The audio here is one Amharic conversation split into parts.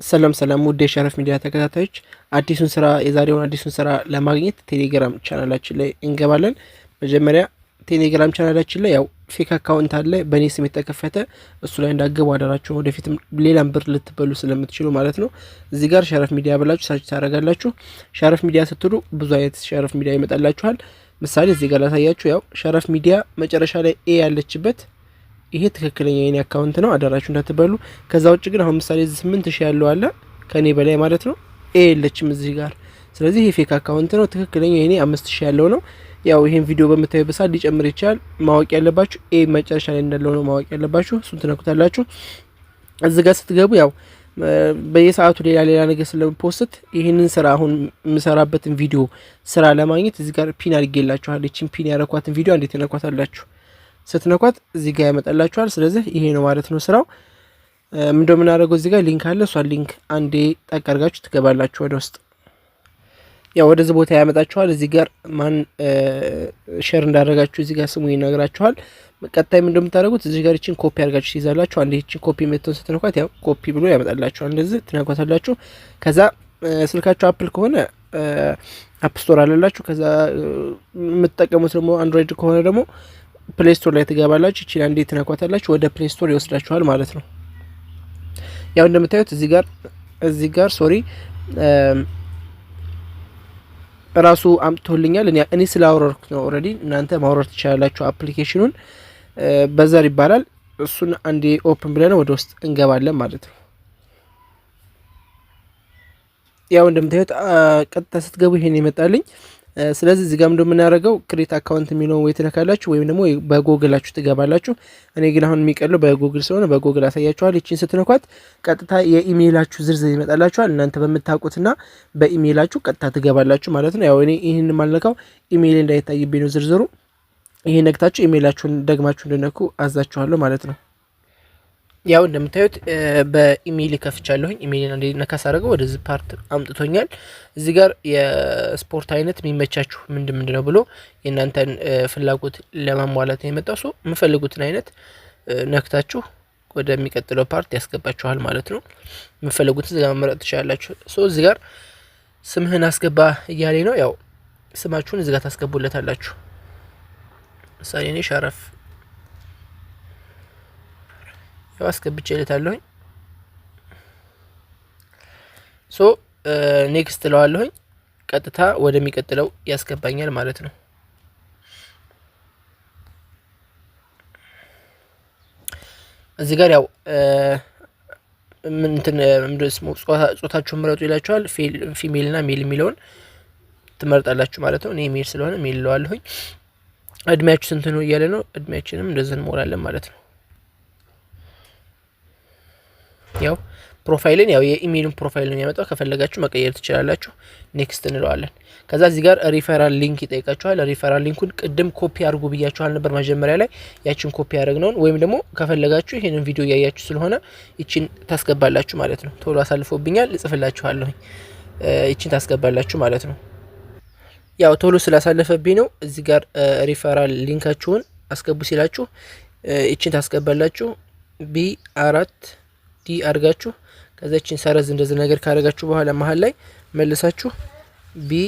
ሰላም ውድ የሸረፍ ሚዲያ ተከታታዮች፣ አዲሱን ስራ የዛሬውን አዲሱን ስራ ለማግኘት ቴሌግራም ቻናላችን ላይ እንገባለን። መጀመሪያ ቴሌግራም ቻናላችን ላይ ያው ፌክ አካውንት አለ በእኔ ስም የተከፈተ፣ እሱ ላይ እንዳገቡ አደራችሁ። ወደፊትም ሌላም ብር ልትበሉ ስለምትችሉ ማለት ነው። እዚህ ጋር ሸረፍ ሚዲያ ብላችሁ ሰርች ታደርጋላችሁ። ሸረፍ ሚዲያ ስትሉ ብዙ አይነት ሸረፍ ሚዲያ ይመጣላችኋል። ምሳሌ እዚህ ጋር ላሳያችሁ። ያው ሸረፍ ሚዲያ መጨረሻ ላይ ኤ ያለችበት ይሄ ትክክለኛ የኔ አካውንት ነው፣ አደራችሁ እንዳትበሉ። ከዛ ውጭ ግን አሁን ምሳሌ 8000 ያለው አለ ከኔ በላይ ማለት ነው፣ ኤ የለችም እዚህ ጋር። ስለዚህ ይሄ ፌክ አካውንት ነው። ትክክለኛ የኔ 5000 ያለው ነው። ያው ይሄን ቪዲዮ በምታዩበት ሰዓት ሊጨምር ይችላል። ማወቅ ያለባችሁ ኤ መጨረሻ ላይ እንዳለው ነው ማወቅ ያለባችሁ። እሱን ትነኩታላችሁ። እዚህ ጋር ስትገቡ ያው በየሰዓቱ ሌላ ነገር ስለምፖስት ይህንን ስራ አሁን የምሰራበትን ቪዲዮ ስራ ለማግኘት እዚህ ጋር ፒን አድርጌላችኋል። እቺን ፒን ያረኳትን ቪዲዮ እንዴት ተነኳታላችሁ? ስትነኳት እዚህ ጋር ያመጣላችኋል። ስለዚህ ይሄ ነው ማለት ነው ስራው። ምንድነው የምናደርገው? እዚህ ጋር ሊንክ አለ። እሷን ሊንክ አንዴ ጠቅ አድርጋችሁ ትገባላችሁ ወደ ውስጥ። ያው ወደዚህ ቦታ ያመጣችኋል። እዚህ ጋር ማን ሼር እንዳደረጋችሁ እዚህ ጋር ስሙ ይነግራችኋል። ቀጣይ ምንድነው የምታደርጉት? እዚህ ጋር እቺን ኮፒ አድርጋችሁ ትይዛላችሁ። አንዴ እቺን ኮፒ ሜተውን ስትነኳት ያው ኮፒ ብሎ ያመጣላችኋል። እንደዚህ ትነኳታላችሁ። ከዛ ስልካችሁ አፕል ከሆነ አፕ ስቶር አለላችሁ። ከዛ የምትጠቀሙት ደግሞ አንድሮይድ ከሆነ ደግሞ ፕሌይ ስቶር ላይ ትገባላችሁ። እቺ አንዴ ትነኳታላችሁ፣ ወደ ፕሌይ ስቶር ይወስዳችኋል ማለት ነው። ያው እንደምታዩት እዚህ ጋር ሶሪ ራሱ አምጥቶልኛል። እኔ ስላወረድኩ ነው። ኦልሬዲ እናንተ ማውረድ ትችላላችሁ። አፕሊኬሽኑን በዘር ይባላል። እሱን አንዴ ኦፕን ብለን ወደ ውስጥ እንገባለን ማለት ነው። ያው እንደምታዩት ቀጥታ ስትገቡ ይሄን ይመጣልኝ። ስለዚህ እዚህ ጋር እንደምናደርገው ክሬት አካውንት የሚለውን ወይ ትነካላችሁ ወይም ደግሞ በጎግላችሁ ትገባላችሁ። እኔ ግን አሁን የሚቀለው በጎግል ስለሆነ በጎግል አሳያችኋል። ይቺን ስትነኳት ቀጥታ የኢሜይላችሁ ዝርዝር ይመጣላችኋል። እናንተ በምታውቁትና በኢሜይላችሁ ቀጥታ ትገባላችሁ ማለት ነው። ያው እኔ ይህን ማልነካው ኢሜይል እንዳይታይብኝ ነው ዝርዝሩ። ይሄ ነክታችሁ ኢሜይላችሁን ደግማችሁ እንድነኩ አዛችኋለሁ ማለት ነው። ያው እንደምታዩት በኢሜይል ከፍቻለሁኝ። ኢሜይልን አንዴ ነካስ አድርገው ወደዚህ ፓርት አምጥቶኛል። እዚህ ጋር የስፖርት አይነት የሚመቻችሁ ምንድነው ብሎ የእናንተን ፍላጎት ለማሟላት ነው የመጣው። ሶ የምፈልጉትን አይነት ነክታችሁ ወደሚቀጥለው ፓርት ያስገባችኋል ማለት ነው። የምፈልጉትን እዚህ ጋር መምረጥ ትችላላችሁ። ሶ እዚህ ጋር ስምህን አስገባ እያለኝ ነው። ያው ስማችሁን እዚህ ጋር ታስገቡለታላችሁ። ምሳሌ እኔ ሸረፍ ያው አስገብቼለታለሁኝ። ሶ ኔክስት ለዋለሁኝ ቀጥታ ወደሚቀጥለው ያስገባኛል ማለት ነው። እዚህ ጋር ያው ጾታችሁን ምረጡ ይላችኋል። ፊሜል እና ሜል የሚለውን ትመርጣላችሁ ማለት ነው። እኔ ሜል ስለሆነ ሜል ለዋለሁኝ። እድሜያችሁ ስንት ነው እያለ ነው። እድሜያችንም እንደዚህ እንሞላለን ማለት ነው። ያው ፕሮፋይልን ያው የኢሜይልን ፕሮፋይል ነው ያመጣው። ከፈለጋችሁ መቀየር ትችላላችሁ። ኔክስት እንለዋለን። ከዛ እዚህ ጋር ሪፈራል ሊንክ ይጠይቃችኋል። ሪፈራል ሊንኩን ቅድም ኮፒ አድርጉ ብያችኋል ነበር መጀመሪያ ላይ። ያችን ኮፒ ያደረግነውን ወይም ደግሞ ከፈለጋችሁ ይሄንን ቪዲዮ ያያችሁ ስለሆነ ይችን ታስገባላችሁ ማለት ነው። ቶሎ አሳልፎብኛል እጽፍላችኋለሁ። ይችን ታስገባላችሁ ማለት ነው። ያው ቶሎ ስላሳለፈብኝ ነው። እዚህ ጋር ሪፈራል ሊንካችሁን አስገቡ ሲላችሁ ይችን ታስገባላችሁ። B4 ዲ አድርጋችሁ ከዛችን ሰረዝ እንደዚህ ነገር ካደረጋችሁ በኋላ መሀል ላይ መልሳችሁ ቢ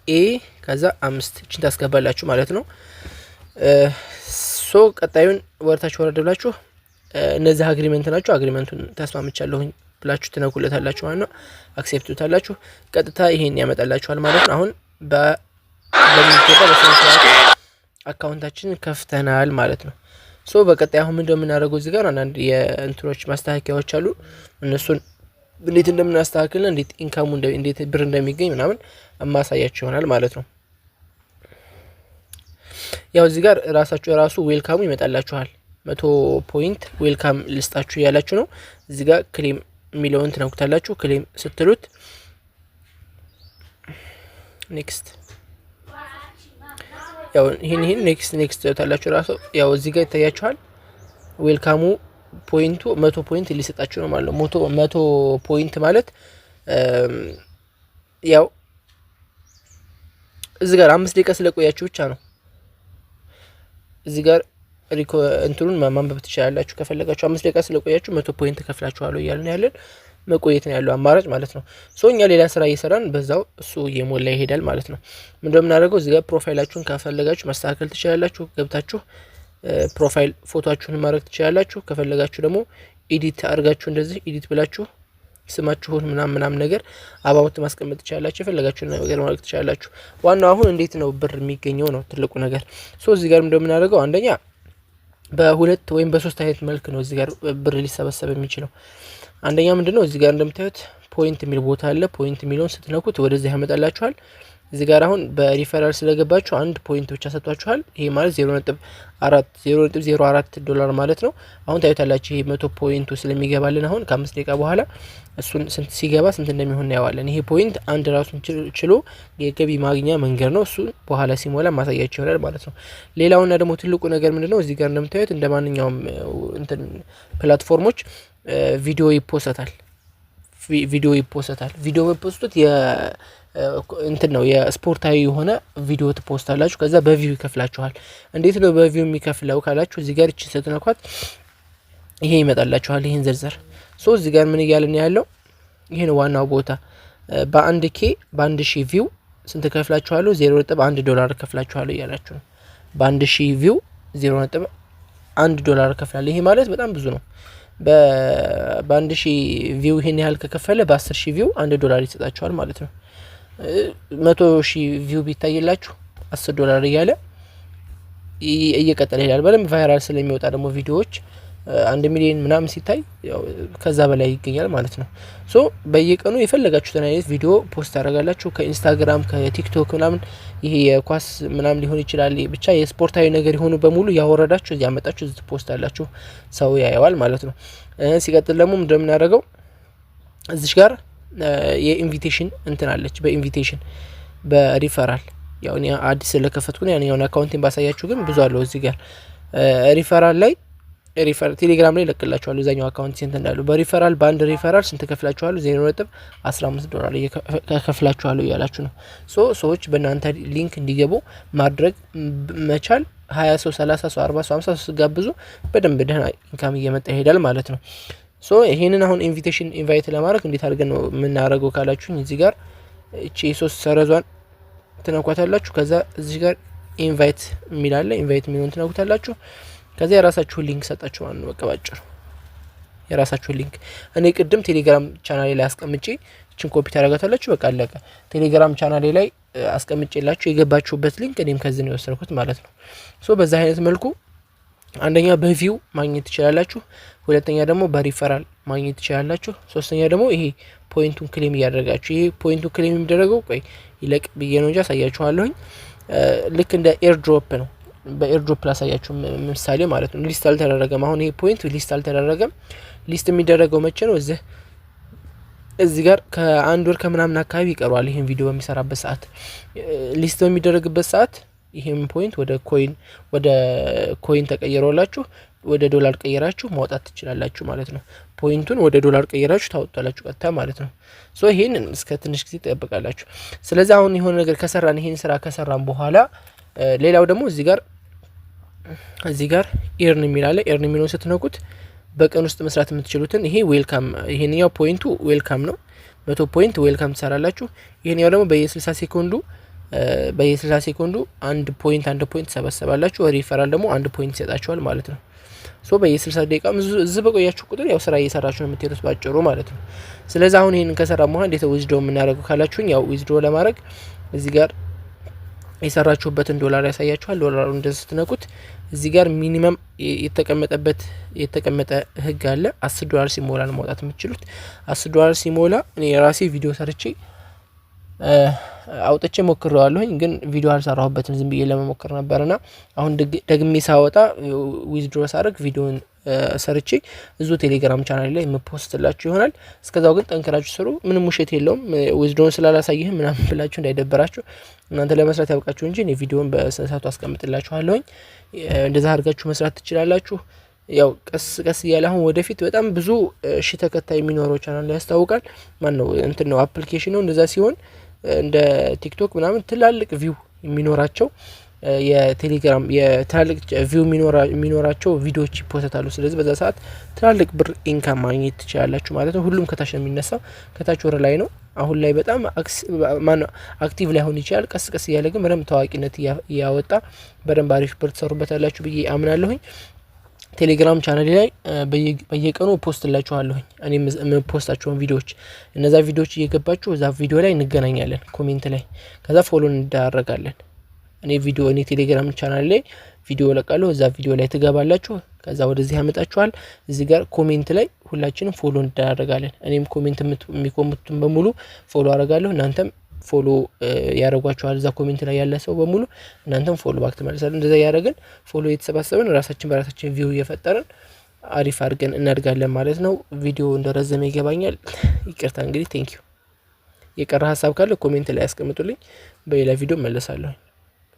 ኤ ከዛ 5 እቺን ታስገባላችሁ ማለት ነው። ሶ ቀጣዩን ወርታችሁ ወረደላችሁ። እነዚህ አግሪመንት ናቸው። አግሪመንቱን ተስማምቻለሁኝ ብላችሁ ትነኩለታላችሁ ማለት ነው። አክሴፕት ታላችሁ ቀጥታ ይሄን ያመጣላችኋል ማለት ነው። አሁን በሚገባ በሰንሰለት አካውንታችንን ከፍተናል ማለት ነው። ሶ በቀጣይ አሁን ምንድነው የምናደርገው? እዚህ ጋር አንዳንድ የእንትኖች ማስተካከያዎች አሉ። እነሱን እንዴት እንደምናስተካክልና እንዴት ኢንካሙ እንዴት ብር እንደሚገኝ ምናምን ማሳያችሁ ይሆናል ማለት ነው። ያው እዚህ ጋር ራሱ ዌልካሙ ይመጣላችኋል። 100 ፖይንት ዌልካም ልስጣችሁ ያላችሁ ነው። እዚህ ጋር ክሌም የሚለውን ትነኩታላችሁ። ክሌም ስትሉት ኔክስት ያው ይሄን ኔክስት ታላችሁ ራሱ ያው እዚህ ጋር ይታያችኋል። ዌልካሙ ፖይንቱ 100 ፖይንት ሊሰጣችሁ ነው ማለት ነው። 100 ፖይንት ማለት ያው እዚህ ጋር 5 ደቂቃ ስለቆያችሁ ብቻ ነው። እዚህ ጋር እንትኑን ማንበብ ትችላላችሁ። ከፈለጋችሁ 5 ደቂቃ ስለቆያችሁ 100 ፖይንት ከፍላችኋለሁ እያልን ያለን መቆየት ነው ያለው አማራጭ ማለት ነው። ሶ እኛ ሌላ ስራ እየሰራን በዛው እሱ እየሞላ ይሄዳል ማለት ነው። ምንድነው የምናደርገው እዚህ ጋር ፕሮፋይላችሁን ከፈለጋችሁ ማስተካከል ትችላላችሁ። ገብታችሁ ፕሮፋይል ፎቶአችሁን ማድረግ ትችላላችሁ። ከፈለጋችሁ ደግሞ ኤዲት አድርጋችሁ እንደዚህ ኤዲት ብላችሁ ስማችሁን ምናምን ነገር አባውት ማስቀመጥ ትችላላችሁ። የፈለጋችሁን ነገር ማድረግ ትችላላችሁ። ዋናው አሁን እንዴት ነው ብር የሚገኘው ነው ትልቁ ነገር። ሶ እዚህ ጋር ምንድነው የምናደርገው አንደኛ በሁለት ወይም በሶስት አይነት መልክ ነው እዚህ ጋር ብር ሊሰበሰብ የሚችለው። አንደኛ ምንድነው እዚህ ጋር እንደምታዩት ፖይንት የሚል ቦታ አለ። ፖይንት የሚለውን ስትነኩት ወደዚህ ያመጣላችኋል። እዚህ ጋር አሁን በሪፈራል ስለገባችሁ አንድ ፖይንት ብቻ ሰጥቷችኋል። ይሄ ማለት 0.04 ዶላር ማለት ነው። አሁን ታዩታላችሁ ይሄ 100 ፖይንቱ ስለሚገባልን አሁን ከ5 ደቂቃ በኋላ እሱን ስንት ሲገባ ስንት እንደሚሆን እናየዋለን። ይሄ ፖይንት አንድ ራሱን ችሎ የገቢ ማግኛ መንገድ ነው። እሱ በኋላ ሲሞላ ማሳያችሁ ይሆናል ማለት ነው። ሌላውና ደግሞ ትልቁ ነገር ምንድነው እዚህ ጋር እንደምታዩት እንደማንኛውም እንትን ፕላትፎርሞች ቪዲዮ ይፖስታል። ቪዲዮ በፖስቱት እንትን ነው የስፖርታዊ የሆነ ቪዲዮ ትፖስታላችሁ። ከዛ በቪው ይከፍላችኋል። እንዴት ነው በቪው የሚከፍለው ካላችሁ እዚህ ጋር እቺ ስትነኳት ይሄ ይመጣላችኋል። ይሄን ዝርዝር ሶ እዚህ ጋር ምን እያለን ያለው ይሄ ነው ዋናው ቦታ። በአንድ ሺህ ቪው ስንት ከፍላችኋለሁ? 0.1 ዶላር ከፍላችኋለሁ እያላችሁ ነው። በአንድ ሺህ ቪው 0.1 ዶላር ከፍላለሁ። ይሄ ማለት በጣም ብዙ ነው። በአንድ ሺህ ቪው ይሄን ያህል ከከፈለ በ10 ሺህ ቪው 1 ዶላር ይሰጣችኋል ማለት ነው። 100 ሺህ ቪው ቢታይላችሁ 10 ዶላር እያለ እየቀጠለ ይላል። በደንብ ቫይራል ስለሚወጣ ደግሞ ቪዲዮዎች 1 ሚሊዮን ምናምን ሲታይ ያው ከዛ በላይ ይገኛል ማለት ነው። ሶ በየቀኑ የፈለጋችሁትን አይነት ቪዲዮ ፖስት ታደርጋላችሁ። ከኢንስታግራም ከቲክቶክ ምናምን ይሄ የኳስ ምናምን ሊሆን ይችላል። ብቻ የስፖርታዊ ነገር የሆኑ በሙሉ ያወረዳችሁ እዚህ ያመጣችሁ እዚህ ፖስት አላችሁ፣ ሰው ያየዋል ማለት ነው። ሲቀጥል ደግሞ እንደምናደርገው እዚሽ ጋር የኢንቪቴሽን እንትን አለች። በኢንቪቴሽን በሪፈራል ያው እኔ አዲስ ስለከፈትኩ ነው ያኛውን አካውንቲን ባሳያችሁ ግን ብዙ አለው እዚህ ጋር ሪፈራል ላይ ቴሌግራም ላይ ለቅላችኋለሁ እዛኛው አካውንት ስንት እንዳለው በሪፈራል በአንድ ሪፈራል ስንት ከፍላችኋለሁ 0.15 ዶላር ከፍላችኋለሁ እያላችሁ ነው። ሰዎች በእናንተ ሊንክ እንዲገቡ ማድረግ መቻል 20 ሰው 30 ሰው 40 ሰው 50 ሰው ጋብዙ በደንብ ደህና ኢንካም እየመጣ ይሄዳል ማለት ነው። ይሄንን አሁን ኢንቫይት ለማድረግ እንዴት አድርገን ነው የምናደርገው ካላችሁኝ እዚህ ጋር እቺ 3 ሰረዟን ትነኳታላችሁ። ከዛ እዚህ ጋር ኢንቫይት የሚላለ ኢንቫይት የሚለውን ትነኩታላችሁ። ከዛ የራሳችሁን ሊንክ ሰጣችሁ ማለት ነው። በቃ ባጭሩ የራሳችሁን ሊንክ እኔ ቅድም ቴሌግራም ቻናሌ ላይ አስቀምጬ እቺን ኮፒ ታደርጋታላችሁ። በቃ አለቀ። ቴሌግራም ቻናሌ ላይ አስቀምጬላችሁ የገባችሁበት ሊንክ እኔም ከዚህ ነው የወሰድኩት ማለት ነው። በዛ አይነት መልኩ አንደኛ በቪው ማግኘት ትችላላችሁ፣ ሁለተኛ ደግሞ በሪፈራል ማግኘት ትችላላችሁ፣ ሶስተኛ ደግሞ ይሄ ፖይንቱን ክሌም እያደረጋችሁ ይሄ ፖይንቱን ክሌም የሚደረገው ቆይ ይለቅ ብዬ ነው እንጂ አሳያችኋለሁኝ። ልክ እንደ ኤርድሮፕ ነው። በኤርድሮፕ ላሳያችሁ ምሳሌ ማለት ነው። ሊስት አልተደረገም። አሁን ይሄ ፖይንት ሊስት አልተደረገም። ሊስት የሚደረገው መቼ ነው? እዚህ ጋር ከአንድ ወር ከምናምን አካባቢ ይቀርዋል። ይሄን ቪዲዮ በሚሰራበት ሰዓት ሊስት በሚደረግበት ሰዓት ይሄን ፖይንት ወደ ኮይን ተቀይሮላችሁ ወደ ዶላር ቀይራችሁ ማውጣት ትችላላችሁ ማለት ነው። ፖይንቱን ወደ ዶላር ቀይራችሁ ታውጣላችሁ ቀጥታ ማለት ነው። ይሄን እስከ ትንሽ ጊዜ ትጠብቃላችሁ። ስለዚህ አሁን የሆነ ነገር ከሰራን ይሄን ስራ ከሰራን በኋላ ሌላው ደግሞ እዚህ ጋር ኤርን የሚላለ ኤርን የሚለውን ስትነኩት በቀን ውስጥ መስራት የምትችሉትን ይሄ ዌልካም ይሄንኛው ፖይንቱ ዌልካም ነው። 100 ፖይንት ዌልካም ትሰራላችሁ። ይሄንኛው ደግሞ በየ60 ሴኮንዱ አንድ ፖይንት ሰበሰባላችሁ። ሪፈራል ደግሞ አንድ ፖይንት ይሰጣችኋል ማለት ነው። በየ60 ደቂቃ እዚህ በቆያችሁ ቁጥር ያው ስራ እየሰራችሁ ነው የምትሄዱት ባጭሩ ማለት ነው። ስለዚህ አሁን ይሄንን ከሰራ በኋላ እንዴት ዊዝድሮ የምናደርገው ካላችሁኝ ያው ዊዝድሮ ለማድረግ እዚህ ጋር የሰራችሁበትን ዶላር ያሳያችኋል። ዶላሩን እንደዚህ ስትነኩት እዚህ ጋር ሚኒመም የተቀመጠ ህግ አለ። 10 ዶላር ሲሞላ ነው ማውጣት የምትችሉት። 10 ዶላር ሲሞላ እኔ ራሴ ቪዲዮ ሰርቼ አውጥቼ ሞክሬዋለሁኝ፣ ግን ቪዲዮ አልሰራሁበትም ዝም ብዬ ለመሞከር ነበርና አሁን ደግሜ ሳወጣ ዊዝድሮ ሳደርግ ቪዲዮን ሰርቼ እዙ ቴሌግራም ቻናል ላይ የምፖስትላችሁ ይሆናል። እስከዛው ግን ጠንክራችሁ ስሩ፣ ምንም ውሸት የለውም። ዊዝድሮን ስላላሳየህ ምናምን ብላችሁ እንዳይደበራችሁ፣ እናንተ ለመስራት ያውቃችሁ እንጂ እኔ ቪዲዮን በሰዓቱ አስቀምጥላችኋለሁኝ። እንደዛ አድርጋችሁ መስራት ትችላላችሁ። ያው ቀስ እያለ አሁን ወደፊት በጣም ብዙ ተከታይ የሚኖረው ቻናል ላይ ያስታውቃል። ማን ነው እንትን ነው አፕሊኬሽን ነው። እንደዛ ሲሆን እንደ ቲክቶክ ምናምን ትላልቅ ቪው የሚኖራቸው የቴሌግራም የትላልቅ ቪው የሚኖራቸው ቪዲዮዎች ይፖስታሉ። ስለዚህ በዛ ሰዓት ትላልቅ ብር ኢንካም ማግኘት ትችላላችሁ ማለት ነው። ሁሉም ከታች ነው የሚነሳው፣ ከታች ወደ ላይ ነው። አሁን ላይ በጣም አክቲቭ ላይሆን ይችላል። ቀስ ቀስ እያለ ግን በደንብ ታዋቂነት እያወጣ በደንብ አሪፍ ብር ትሰሩበታላችሁ ብዬ አምናለሁኝ። ቴሌግራም ቻናል ላይ በየቀኑ ፖስት ላችኋለሁኝ እኔ የምፖስታቸውን ቪዲዮዎች። እነዛ ቪዲዮዎች እየገባችሁ እዛ ቪዲዮ ላይ እንገናኛለን፣ ኮሜንት ላይ ከዛ ፎሎ እንዳረጋለን። እኔ ቴሌግራም ቻናል ላይ ቪዲዮ ለቃለሁ፣ እዛ ቪዲዮ ላይ ትገባላችሁ። ከዛ ወደዚህ ያመጣችኋል። እዚህ ጋር ኮሜንት ላይ ሁላችንም ፎሎ እንዳረጋለን። እኔም ኮሜንት የሚኮምቱን በሙሉ ፎሎ አረጋለሁ፣ እናንተም ፎሎ ያደርጓችኋል። እዛ ኮሜንት ላይ ያለ ሰው በሙሉ እናንተም ፎሎ ባክ ትመልሳላችሁ። እንደዛ ያደረግን ፎሎ እየተሰባሰብን ራሳችን በራሳችን ቪው እየፈጠርን አሪፍ አድርገን እናድጋለን ማለት ነው። ቪዲዮ እንደረዘመ ይገባኛል፣ ይቅርታ እንግዲህ ቴንኪዩ። የቀረ ሀሳብ ካለ ኮሜንት ላይ ያስቀምጡልኝ፣ በሌላ ቪዲዮ መለሳለሁ።